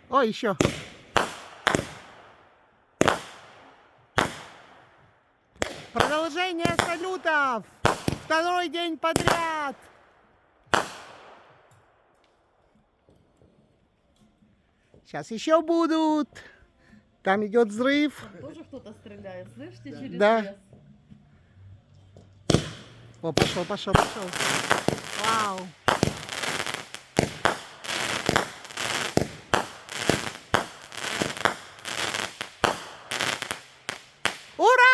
О, еще. Продолжение салютов. Второй день подряд. Сейчас еще будут. Там идет взрыв. Там тоже кто-то стреляет, слышите, через Да. лес? О, пошел, пошел, пошел. Вау. Ура!